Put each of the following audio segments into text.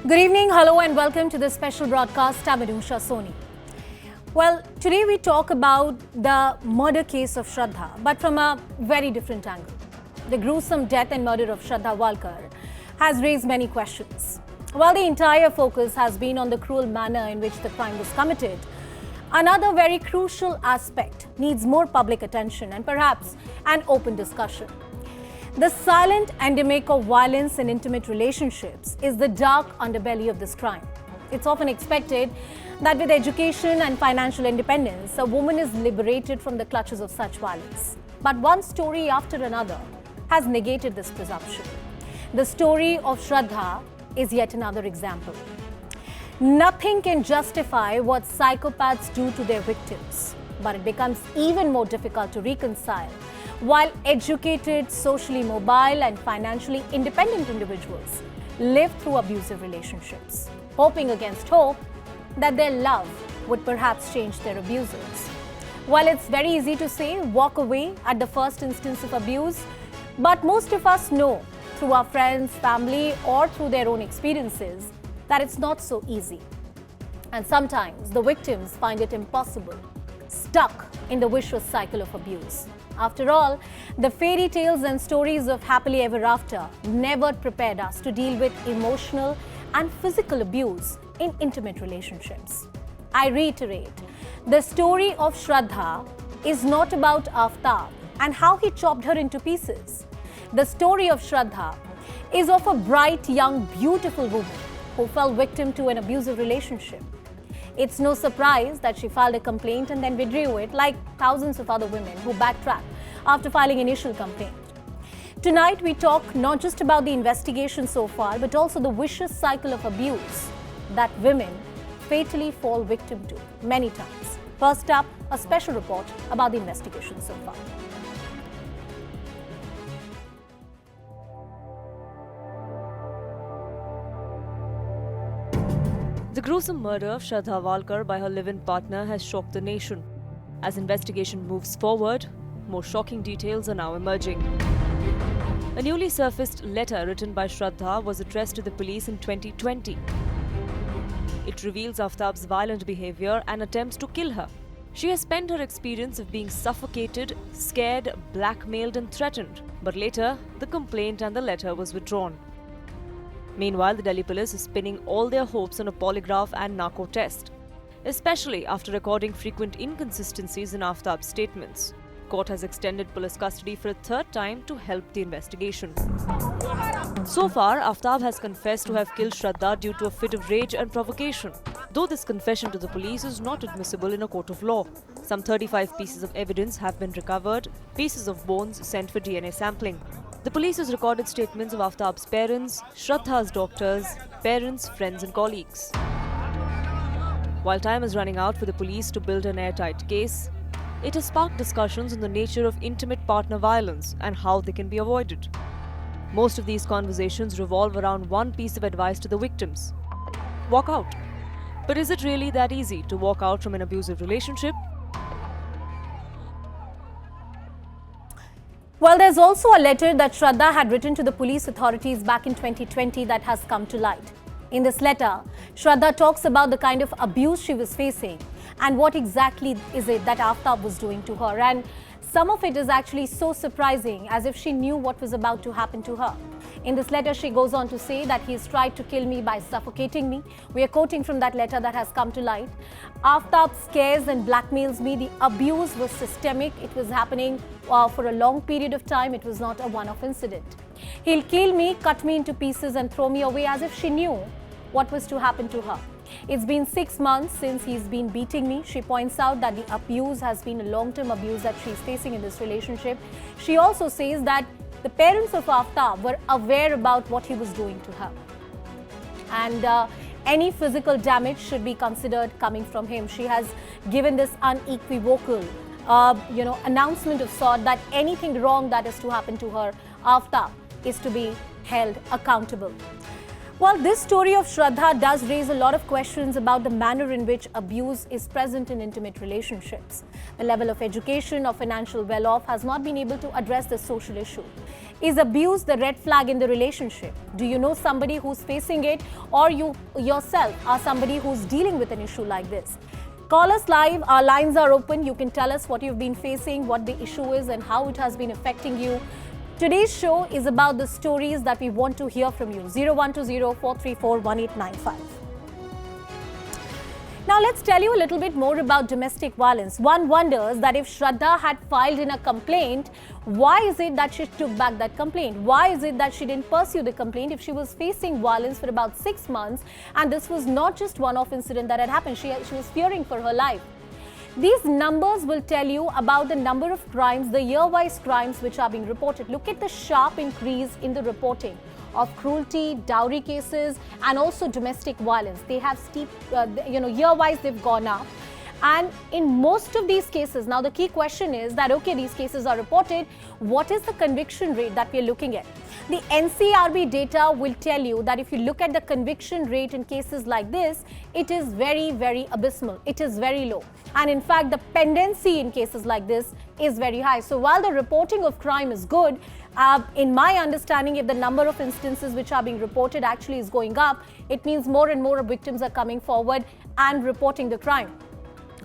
Good evening, hello and welcome to this special broadcast. I'm Anusha Soni. Well, today we talk about the murder case of Shraddha, but from a very different angle. The gruesome death and murder of Shraddha Walkar has raised many questions. While the entire focus has been on the cruel manner in which the crime was committed, another very crucial aspect needs more public attention and perhaps an open discussion. The silent endemic of violence in intimate relationships is the dark underbelly of this crime. It's often expected that with education and financial independence, a woman is liberated from the clutches of such violence. But one story after another has negated this presumption. The story of Shraddha is yet another example. Nothing can justify what psychopaths do to their victims, but it becomes even more difficult to reconcile while educated, socially mobile and financially independent individuals live through abusive relationships, hoping against hope that their love would perhaps change their abusers. While it's very easy to say walk away at the first instance of abuse, but most of us know through our friends, family or through their own experiences that it's not so easy. And sometimes the victims find it impossible, stuck in the vicious cycle of abuse. After all, the fairy tales and stories of happily ever after never prepared us to deal with emotional and physical abuse in intimate relationships. I reiterate, the story of Shraddha is not about Aftab and how he chopped her into pieces. The story of Shraddha is of a bright, young, beautiful woman who fell victim to an abusive relationship. It's no surprise that she filed a complaint and then withdrew it, like thousands of other women who backtracked after filing initial complaint. Tonight, we talk not just about the investigation so far, but also the vicious cycle of abuse that women fatally fall victim to many times. First up, a special report about the investigation so far. The gruesome murder of Shraddha Walkar by her live-in partner has shocked the nation. As investigation moves forward, more shocking details are now emerging. A newly surfaced letter written by Shraddha was addressed to the police in 2020. It reveals Aftab's violent behavior and attempts to kill her. She has spent her experience of being suffocated, scared, blackmailed and threatened. But later, the complaint and the letter was withdrawn. Meanwhile, the Delhi police is pinning all their hopes on a polygraph and narco test, especially after recording frequent inconsistencies in Aftab's statements. Court has extended police custody for a third time to help the investigation. So far, Aftab has confessed to have killed Shraddha due to a fit of rage and provocation. Though this confession to the police is not admissible in a court of law. Some 35 pieces of evidence have been recovered, pieces of bones sent for DNA sampling. The police has recorded statements of Aftab's parents, Shraddha's doctors, parents, friends and colleagues. While time is running out for the police to build an airtight case, it has sparked discussions on the nature of intimate partner violence and how they can be avoided. Most of these conversations revolve around one piece of advice to the victims: walk out. But is it really that easy to walk out from an abusive relationship? Well, there's also a letter that Shraddha had written to the police authorities back in 2020 that has come to light. In this letter, Shraddha talks about the kind of abuse she was facing and what exactly is it that Aftab was doing to her. And some of it is actually so surprising, as if she knew what was about to happen to her. In this letter, she goes on to say that he's tried to kill me by suffocating me. We are quoting from that letter that has come to light. Aftab scares and blackmails me. The abuse was systemic. It was happening for a long period of time. It was not a one-off incident. He'll kill me, cut me into pieces and throw me away, as if she knew what was to happen to her. It's been 6 months since he's been beating me. She points out that the abuse has been a long-term abuse that she's facing in this relationship. She also says that the parents of Aftab were aware about what he was doing to her. And any physical damage should be considered coming from him. She has given this unequivocal announcement of sort that anything wrong that is to happen to her, Aftab is to be held accountable. Well, this story of Shraddha does raise a lot of questions about the manner in which abuse is present in intimate relationships. The level of education or financial well-off has not been able to address this social issue. Is abuse the red flag in the relationship? Do you know somebody who's facing it, or you yourself are somebody who's dealing with an issue like this? Call us live. Our lines are open. You can tell us what you've been facing, what the issue is, and how it has been affecting you. Today's show is about the stories that we want to hear from you. 0120-434-1895. Now let's tell you a little bit more about domestic violence. One wonders that if Shraddha had filed in a complaint, why is it that she took back that complaint? Why is it that she didn't pursue the complaint if she was facing violence for about 6 months, and this was not just one-off incident that had happened? She was fearing for her life. These numbers will tell you about the number of crimes, the year-wise crimes which are being reported. Look at the sharp increase in the reporting of cruelty, dowry cases, and also domestic violence. They have steep, year-wise they've gone up. And in most of these cases, now the key question is that, okay, these cases are reported, what is the conviction rate that we're looking at? The NCRB data will tell you that if you look at the conviction rate in cases like this, it is very, very abysmal. It is very low. And in fact, the pendency in cases like this is very high. So while the reporting of crime is good, in my understanding, if the number of instances which are being reported actually is going up, it means more and more victims are coming forward and reporting the crime.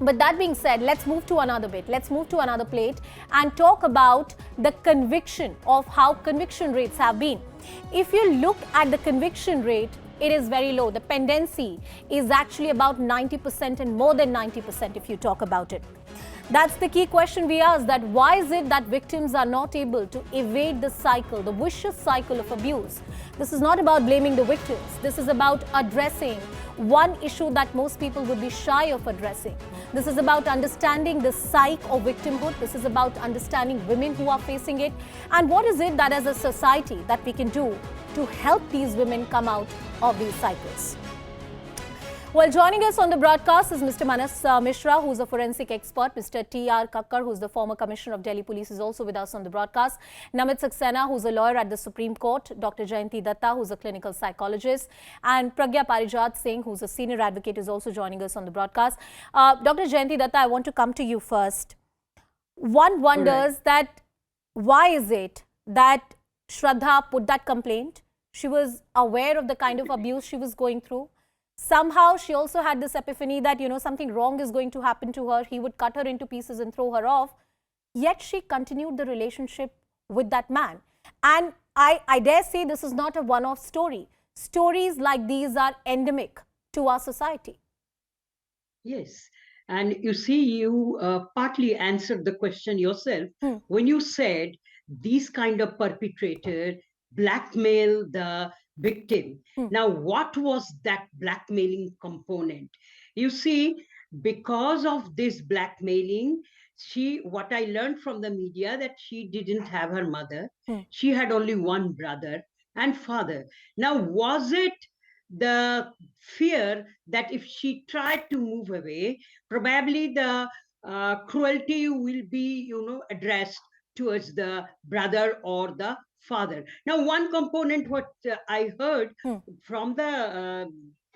But that being said, let's move to another bit. Let's move to another plate and talk about the conviction of how conviction rates have been. If you look at the conviction rate, it is very low. The pendency is actually about 90% and more than 90% if you talk about it. That's the key question we ask, that why is it that victims are not able to evade the cycle, the vicious cycle of abuse? This is not about blaming the victims. This is about addressing one issue that most people would be shy of addressing. This is about understanding the psyche of victimhood. This is about understanding women who are facing it. And what is it that as a society that we can do to help these women come out of these cycles? Well, joining us on the broadcast is Mr. Manas Mishra, who's a forensic expert. Mr. T.R. Kakkar, who's the former Commissioner of Delhi Police, is also with us on the broadcast. Namit Saxena, who's a lawyer at the Supreme Court. Dr. Jayanti Datta, who's a clinical psychologist. And Pragya Parijat Singh, who's a senior advocate, is also joining us on the broadcast. Dr. Jayanti Datta, I want to come to you first. One wonders that why is it that Shraddha put that complaint? She was aware of the kind of abuse she was going through. Somehow she also had this epiphany that, something wrong is going to happen to her. He would cut her into pieces and throw her off. Yet she continued the relationship with that man. And I dare say this is not a one-off story. Stories like these are endemic to our society. Yes. And you see, you partly answered the question yourself when you said these kind of perpetrator blackmail the victim. Now, what was that blackmailing component? You see, because of this blackmailing, what I learned from the media, that she didn't have her mother. She had only one brother and father. Now, was it the fear that if she tried to move away, probably the cruelty will be, addressed towards the brother or the father? Now, one component what I heard from the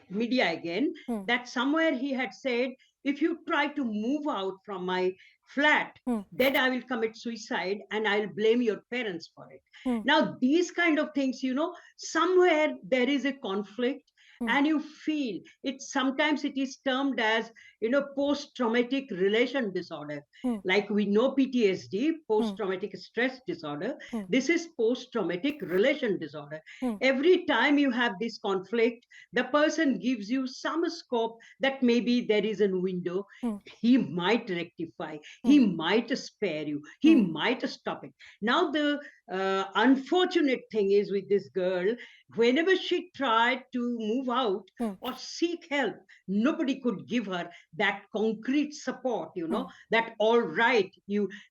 media again, that somewhere he had said, if you try to move out from my flat, then I will commit suicide and I'll blame your parents for it. Now, these kind of things, somewhere there is a conflict. And you feel it. Sometimes it is termed as post-traumatic relation disorder. Like we know PTSD, post-traumatic stress disorder. This is post-traumatic relation disorder. Every time you have this conflict, the person gives you some scope that maybe there is a window. He might rectify, he might spare you, he might stop it. Now the unfortunate thing is with this girl, whenever she tried to move out or seek help, nobody could give her that concrete support, that all right,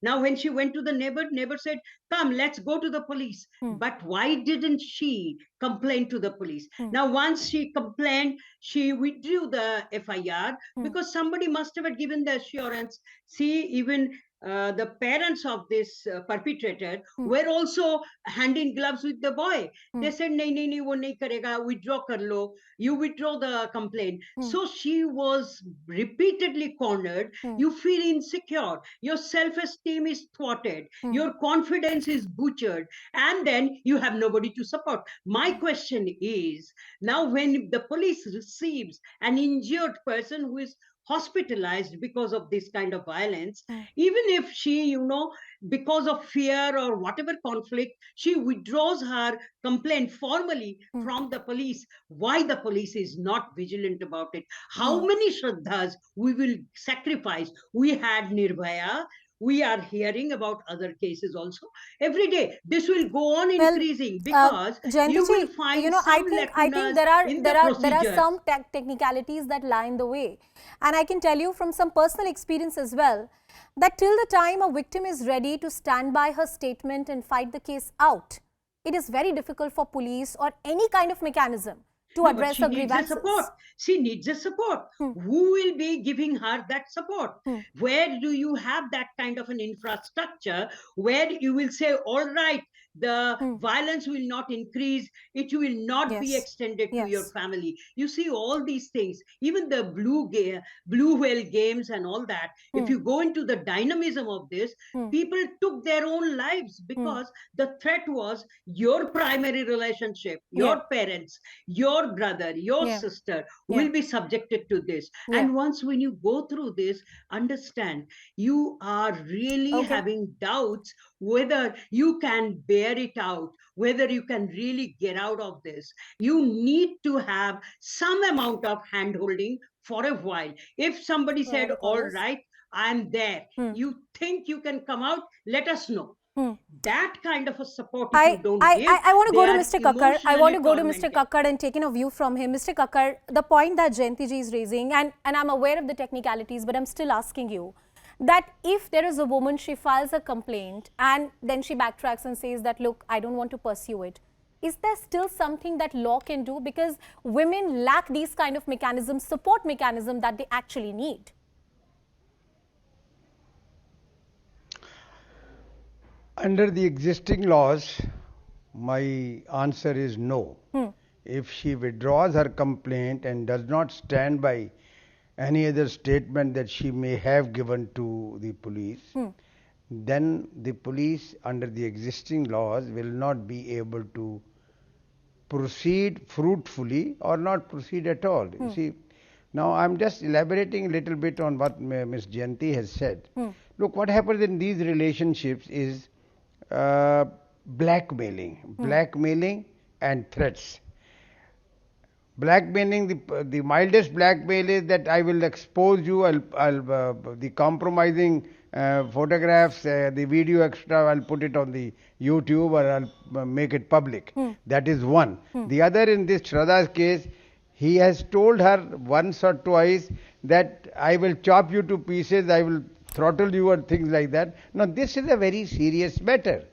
now when she went to the neighbor said, come, let's go to the police. But why didn't she complain to the police? Now, once she complained, she withdrew the FIR because somebody must have given the assurance. See, even the parents of this perpetrator were also hand in gloves with the boy. They said, nahi, nahi, nahi, wo nahi karega, withdraw kar lo, you withdraw the complaint. So she was repeatedly cornered. You feel insecure. Your self-esteem is thwarted. Your confidence is butchered. And then you have nobody to support. My question is, now when the police receives an injured person who is hospitalized because of this kind of violence, even if she, because of fear or whatever conflict, she withdraws her complaint formally from the police. Why the police is not vigilant about it? How many Shraddhas we will sacrifice? We had Nirbhaya. We are hearing about other cases also. Every day, this will go on increasing because you will Jayanti find ji, some I think lacunas in the there are procedures. some technicalities that lie in the way, and I can tell you from some personal experience as well that till the time a victim is ready to stand by her statement and fight the case out, it is very difficult for police or any kind of mechanism to No, but address she her needs a support. grievances. She needs a support. Who will be giving her that support? Where do you have that kind of an infrastructure where you will say, all right, the violence will not increase, it will not be Yes, extended to your yes. family. You see all these things, even the blue whale games and all that. If you go into the dynamism of this, people took their own lives because the threat was your primary relationship, Yeah, your parents, your brother, your yeah, sister yeah, will be subjected to this. yeah. And once when you go through this, understand you are really Okay. having doubts whether you can bear it out, whether you can really get out of this. You need to have some amount of hand holding for a while. If somebody Where are said, the all callers? right, I'm there, Hmm. you think you can come out, let us know. Hmm. That kind of a support, if you don't give, I want to they go to are Mr. Kakkar. I want emotionally to go to Mr. tormented. Kakkar and take in a view from him. Mr. Kakkar, the point that Jayanti ji is raising, and I'm aware of the technicalities, but I'm still asking you that if there is a woman, she files a complaint and then she backtracks and says that, look, I don't want to pursue it. Is there still something that law can do? Because women lack these kind of mechanisms, support mechanism that they actually need. Under the existing laws, my answer is no. If she withdraws her complaint and does not stand by any other statement that she may have given to the police, then the police, under the existing laws, will not be able to proceed fruitfully or not proceed at all. You see, now I'm just elaborating a little bit on what Ms. Jayanti has said. Look, what happens in these relationships is uh, blackmailing and threats. Blackmailing, the mildest blackmail is that I will expose you, the compromising photographs, the video extra, I'll put it on the YouTube or I'll make it public. That is one. The other, in this Shraddha's case, he has told her once or twice that I will chop you to pieces, I will throttle you, or things like that. Now, this is a very serious matter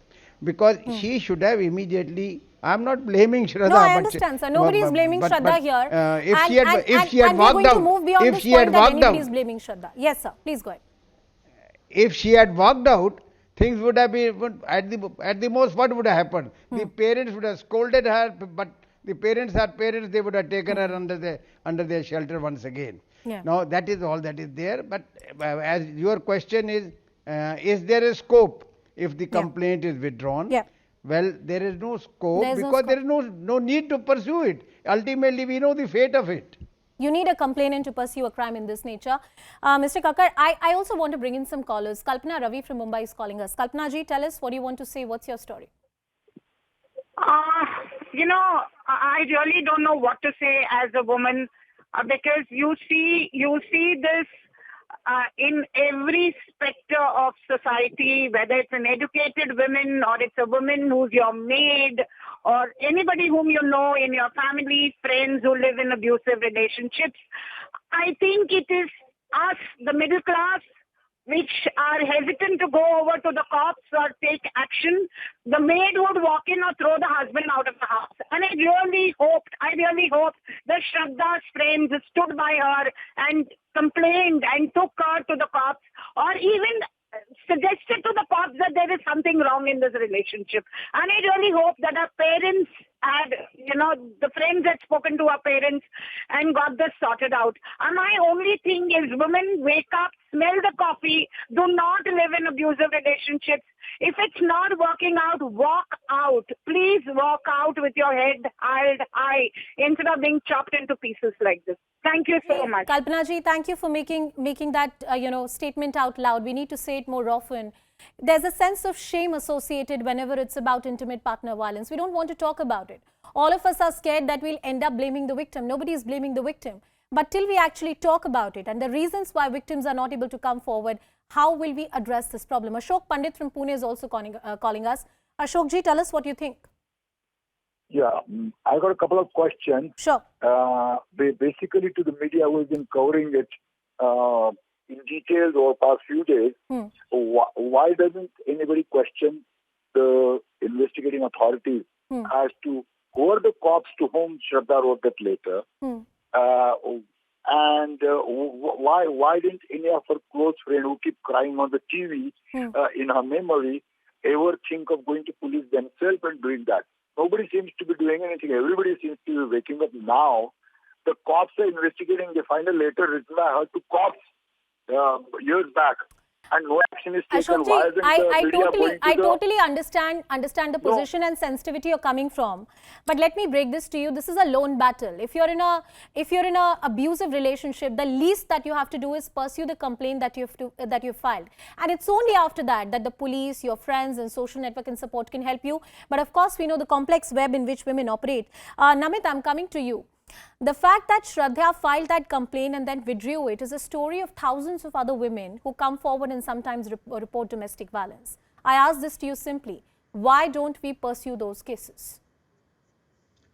because she should have immediately. I'm not blaming No, I Shraddha, understand, sir. Nobody is blaming but Shraddha here. if she had And we are walked going to out, move beyond if this she had point that walked anybody is out, blaming Shraddha. Yes, sir. Please go ahead. if she had walked out, things would have been at the most. What would have happened? The parents would have scolded her, but the parents are parents. They would have taken her under their shelter once again. Yeah. Now that is all that is there. But as your question is there a scope if the Yeah. complaint is withdrawn? Yeah. Well, there is no scope There is no because there scope. is no need to pursue it. Ultimately, we know the fate of it. You need a complainant to pursue a crime in this nature. Mr. Kakkar, I also want to bring in some callers. Kalpana Ravi from Mumbai is calling us. Kalpana ji, tell us what you want to say. What's your story? Uh, I really don't know what to say as a woman because you see this in every sector of society, whether it's an educated woman or it's a woman who's your maid or anybody whom you know in your family, friends who live in abusive relationships. I think it is us, the middle class, which are hesitant to go over to the cops or take action. The maid would walk in or throw the husband out of the house. And I really hoped the Shraddha's friends stood by her and complained and took her to the cops. Or even suggested to the cops that there is something wrong in this relationship. And I really hope that our parents had, the friends had spoken to our parents and got this sorted out. And my only thing is, women, wake up, smell the coffee, do not live in abusive relationships. If it's not working out, walk out. Please walk out with your head held high instead of being chopped into pieces like this. Thank you so much. Kalpana ji, thank you for making that statement out loud. We need to say it more often. There's a sense of shame associated whenever it's about intimate partner violence. We don't want to talk about it. All of us are scared that we'll end up blaming the victim. Nobody is blaming the victim. But till we actually talk about it and the reasons why victims are not able to come forward, how will we address this problem? Ashok Pandit from Pune is also calling us. Ashok ji, tell us what you think. Yeah, I got a couple of questions. Sure. Basically, to the media who has been covering it in detail over the past few days, why doesn't anybody question the investigating authorities as to who are the cops to whom Shraddha wrote that letter? And why didn't any of her close friends who keep crying on the TV in her memory ever think of going to police themselves and doing that? Nobody seems to be doing anything. Everybody seems to be waking up now. The cops are investigating. They find a letter written by her to cops years back, and no action is taken. Ashokji, I totally understand the position and sensitivity you're coming from. But let me break this to you. This is a lone battle. If you're in a abusive relationship, the least that you have to do is pursue the complaint that you've filed. And it's only after that the police, your friends and social network and support can help you. But of course, we know the complex web in which women operate. Namit, I'm coming to you. The fact that Shraddha filed that complaint and then withdrew it is a story of thousands of other women who come forward and sometimes report domestic violence. I ask this to you simply. Why don't we pursue those cases?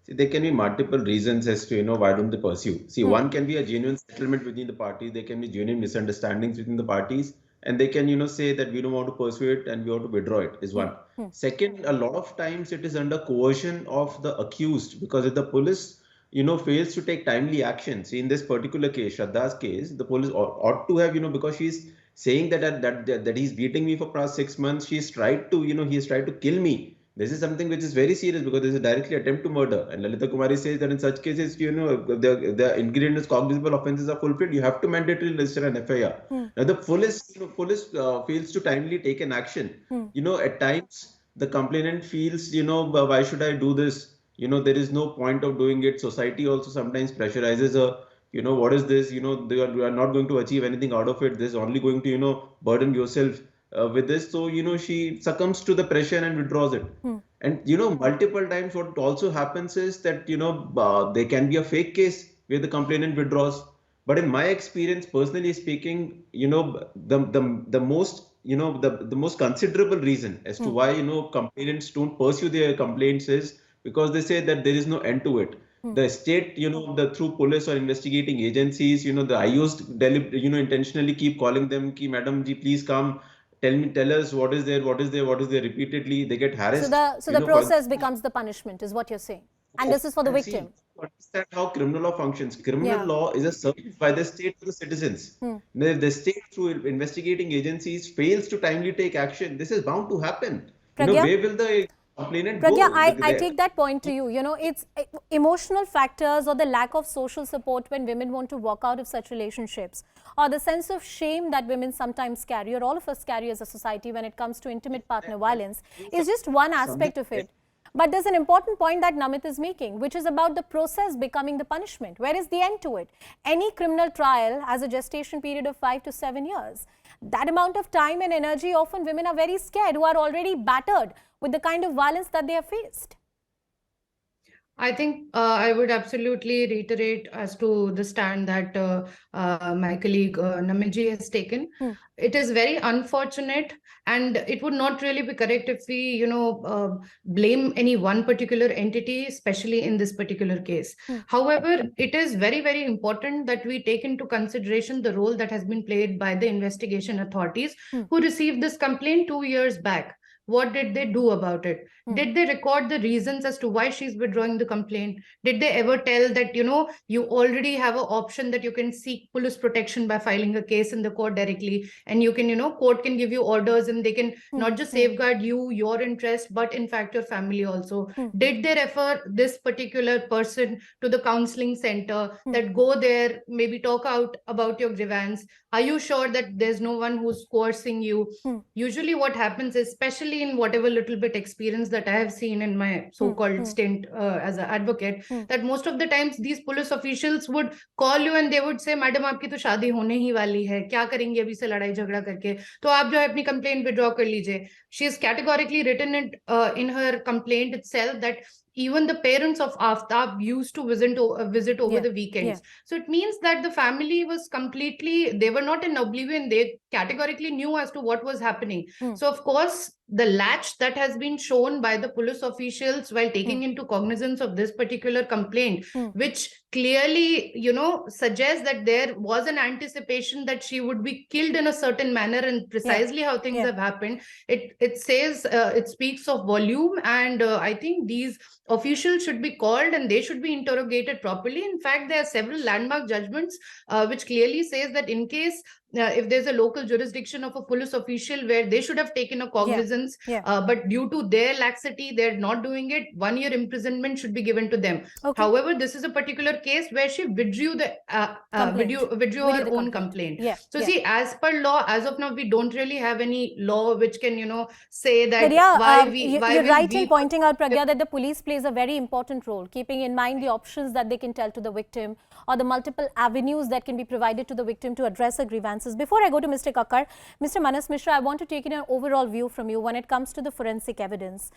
See, there can be multiple reasons as to, why don't they pursue. See, one can be a genuine settlement within the parties. There can be genuine misunderstandings within the parties. And they can, say that we don't want to pursue it and we want to withdraw it is one. Second, a lot of times it is under coercion of the accused, because if the police fails to take timely action. See, in this particular case, Shraddha's case, the police ought to have, because she's saying that he's beating me for past 6 months. He's tried to, he's tried to kill me. This is something which is very serious because this is a directly attempt to murder. And Lalita Kumari says that in such cases, the ingredients, cognizable offences are fulfilled. You have to mandatorily register an FIR. Now, the police fails to timely take an action. At times, the complainant feels, why should I do this? There is no point of doing it. Society also sometimes pressurizes her. What is this? You are not going to achieve anything out of it. This is only going to, burden yourself with this. So, she succumbs to the pressure and withdraws it. And, multiple times what also happens is that, there can be a fake case where the complainant withdraws. But in my experience, personally speaking, the most considerable reason as to why, complainants don't pursue their complaints is because they say that there is no end to it. The state, through police or investigating agencies, the IOs intentionally keep calling them, ki, Madam ji, please come, tell us what is there repeatedly. They get harassed. So the process becomes the punishment, is what you're saying. And this is for the victim. See, understand how criminal law functions. Criminal law is a service by the state to the citizens. If the state, through investigating agencies, fails to timely take action, this is bound to happen. Where will the complainant go? Pragya, I take that point to you. It's emotional factors or the lack of social support when women want to walk out of such relationships, or the sense of shame that women sometimes carry, or all of us carry as a society when it comes to intimate partner violence, is just one aspect of it. But there's an important point that Namit is making, which is about the process becoming the punishment. Where is the end to it? Any criminal trial has a gestation period of 5 to 7 years. That amount of time and energy, often women are very scared, who are already battered with the kind of violence that they have faced. I think I would absolutely reiterate as to the stand that my colleague Namiji has taken. It is very unfortunate, and it would not really be correct if we, blame any one particular entity, especially in this particular case. However, it is very, very important that we take into consideration the role that has been played by the investigation authorities who received this complaint 2 years back. what did they do about it? Did they record the reasons as to why she's withdrawing the complaint? Did they ever tell that, you already have an option that you can seek police protection by filing a case in the court directly, and you can, court can give you orders, and they can not just safeguard you, your interest, but in fact your family also. Did they refer this particular person to the counseling center, that go there, maybe talk out about your grievance? Are you sure that there's no one who's coercing you? Usually what happens is, especially in whatever little bit experience that I have seen in my so-called stint as an advocate, that most of the times these police officials would call you and they would say, madam, आपकी तो शादी होने ही वाली है, क्या करेंगे अभी से लड़ाई झगड़ा करके, तो आप जो है अपनी complaint withdraw कर लीजिए. She has categorically written it in her complaint itself that even the parents of Aftab used to visit over the weekends. So it means that the family was completely, they were not in oblivion. They categorically knew as to what was happening. So of course, the latch that has been shown by the police officials while taking into cognizance of this particular complaint, which clearly, suggests that there was an anticipation that she would be killed in a certain manner, and precisely how things have happened. It says, it speaks of volume, and I think these officials should be called and they should be interrogated properly. In fact, there are several landmark judgments which clearly says that in case if there's a local jurisdiction of a police official where they should have taken a cognizance, but due to their laxity, they're not doing it, 1 year imprisonment should be given to them. However, this is a particular case where she withdrew withdrew her own complaint. So see, as per law, as of now, we don't really have any law which can, say that you're right in pointing out, Pragya, that the police plays a very important role, keeping in mind the options that they can tell to the victim or the multiple avenues that can be provided to the victim to address a grievance. Before I go to Mr. Kakkar, Mr. Manas Mishra, I want to take in an overall view from you when it comes to the forensic evidence.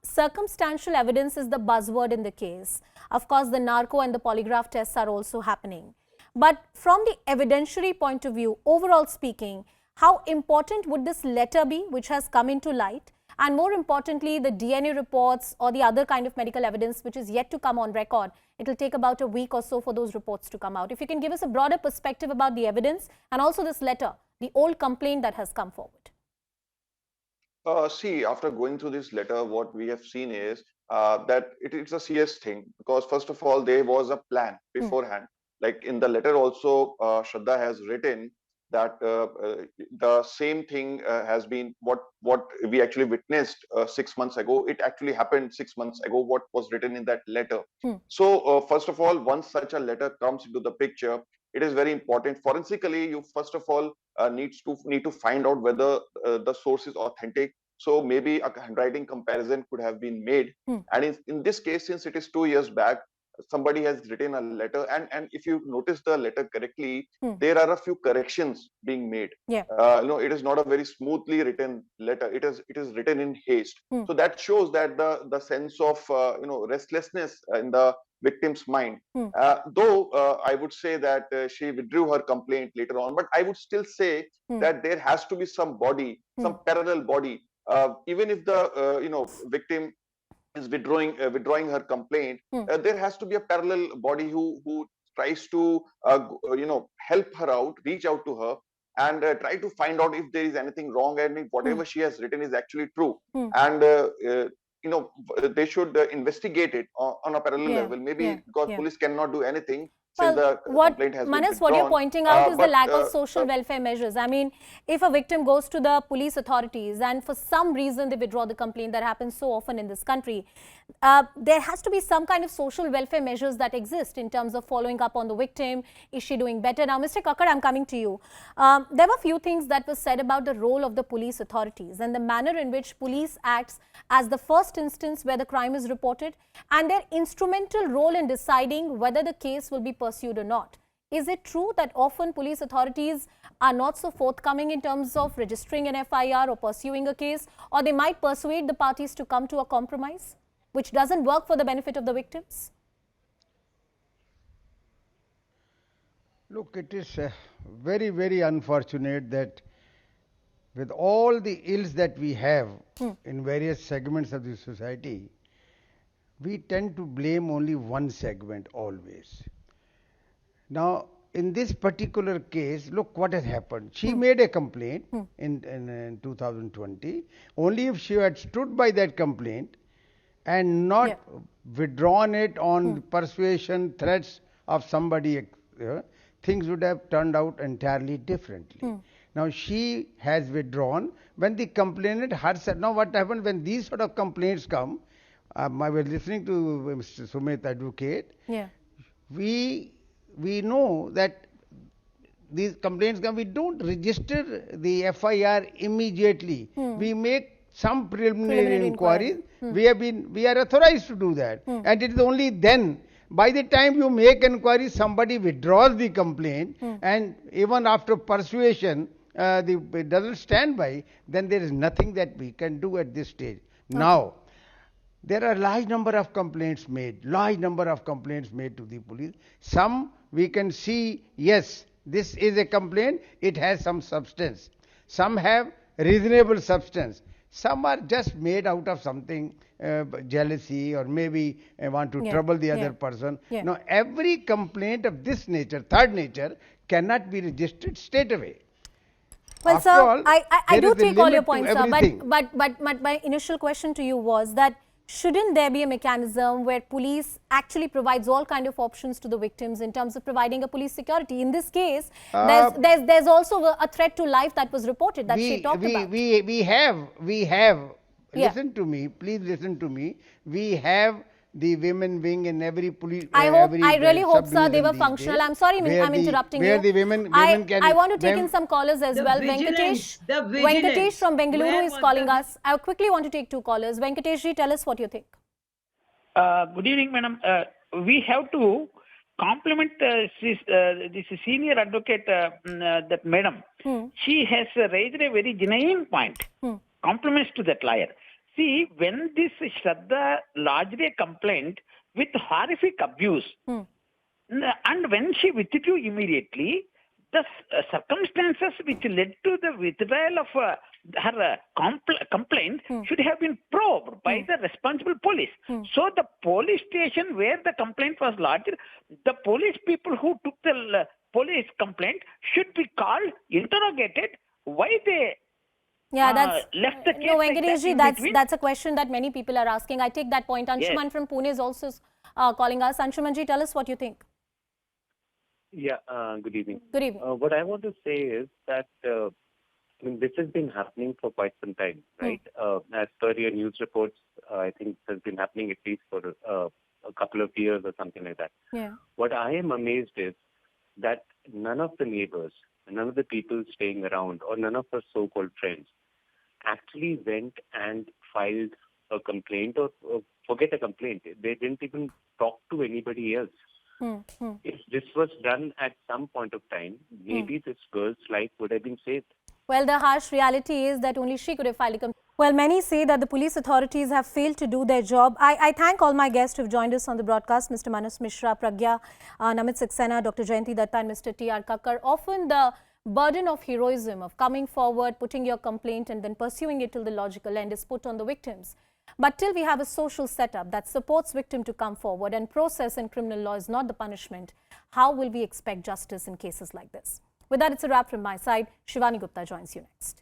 Circumstantial evidence is the buzzword in the case. Of course, the narco and the polygraph tests are also happening. But from the evidentiary point of view, overall speaking, how important would this letter be which has come into light? And more importantly, the DNA reports or the other kind of medical evidence which is yet to come on record. It will take about a week or so for those reports to come out. If you can give us a broader perspective about the evidence and also this letter, the old complaint that has come forward. See, after going through this letter, what we have seen is that it's a serious thing, because first of all, there was a plan beforehand. Like in the letter also, Shraddha has written that the same thing has been what we actually witnessed 6 months ago. It actually happened 6 months ago, what was written in that letter. So first of all, once such a letter comes into the picture, it is very important. Forensically, you first of all need to find out whether the source is authentic. So maybe a handwriting comparison could have been made. And in this case, since it is 2 years back, somebody has written a letter, and if you notice the letter correctly, there are a few corrections being made. It is not a very smoothly written letter. It is written in haste. So that shows that the sense of restlessness in the victim's mind. Though I would say that she withdrew her complaint later on, but I would still say that there has to be some body, some parallel body. Even if the victim is withdrawing her complaint, there has to be a parallel body who tries to help her out, reach out to her, and try to find out if there is anything wrong, and if whatever she has written is actually true. And they should investigate it on a parallel level. Maybe because police cannot do anything. Well, Manas, what you're pointing out is the lack of social welfare measures. I mean, if a victim goes to the police authorities and for some reason they withdraw the complaint, that happens so often in this country, there has to be some kind of social welfare measures that exist in terms of following up on the victim. Is she doing better? Now, Mr. Kakkar, I'm coming to you. There were a few things that were said about the role of the police authorities and the manner in which police acts as the first instance where the crime is reported, and their instrumental role in deciding whether the case will be pursued or not. Is it true that often police authorities are not so forthcoming in terms of registering an FIR or pursuing a case, or they might persuade the parties to come to a compromise, which doesn't work for the benefit of the victims? Look, it is very, very unfortunate that with all the ills that we have in various segments of the society, we tend to blame only one segment always. Now, in this particular case, look what has happened. She made a complaint in 2020. Only if she had stood by that complaint and not withdrawn it on persuasion, threats of somebody, things would have turned out entirely differently. Now she has withdrawn. When the complainant herself, now what happened when these sort of complaints come, I was listening to Mr. Sumit, advocate. We know that these complaints come, we don't register the FIR immediately. We make some preliminary inquiries. We are authorized to do that. And it is only then, by the time you make inquiry, somebody withdraws the complaint, and even after persuasion, it doesn't stand by, then there is nothing that we can do at this stage. Now, there are large number of complaints made to the police. Some we can see, yes, this is a complaint, it has some substance. Some have reasonable substance. Some are just made out of something, jealousy, or maybe want to trouble the other person. Now, every complaint of this nature, third nature, cannot be registered straight away. Well, After sir, all, I do there is a take all your limit to points, sir, everything. but my initial question to you was that shouldn't there be a mechanism where police actually provides all kind of options to the victims in terms of providing a police security? In this case, there's also a threat to life that was reported that she talked about. We have, listen to me, please listen to me. We have the women wing in every police. I really hope, sir, they were functional. I'm sorry, I'm interrupting you. Where the women can. I want to take in some callers as well. Venkatesh from Bengaluru is calling us. I quickly want to take two callers. Venkatesh ji, tell us what you think. Good evening, madam. We have to compliment this senior advocate, that madam. She has raised a very genuine point. Compliments to that lawyer. See, when this Shraddha lodged a complaint with horrific abuse, and when she withdrew immediately, the circumstances which led to the withdrawal of her complaint should have been probed by the responsible police. So the police station where the complaint was lodged, the police people who took the police complaint should be called, interrogated, why they left the case. No, Venkatesh ji, that's a question that many people are asking. I take that point. Anshuman from Pune is also calling us. Anshuman ji, tell us what you think. Yeah, good evening. Good evening. What I want to say is that this has been happening for quite some time, right? As per your news reports, I think it has been happening at least for a couple of years or something like that. What I am amazed is that none of the neighbors, none of the people staying around, or none of her so-called friends actually went and filed a complaint, or forget a complaint. They didn't even talk to anybody else. If this was done at some point of time, maybe this girl's life would have been saved. Well, the harsh reality is that only she could have filed a complaint. Well, many say that the police authorities have failed to do their job. I thank all my guests who have joined us on the broadcast, Mr. Manas Mishra, Pragya, Namit Saxena, Dr. Jayanti Datta and Mr. T.R. Kakkar. Often the burden of heroism, of coming forward, putting your complaint and then pursuing it till the logical end is put on the victims. But till we have a social setup that supports victim to come forward, and process in criminal law is not the punishment, how will we expect justice in cases like this? With that, it's a wrap from my side. Shivani Gupta joins you next.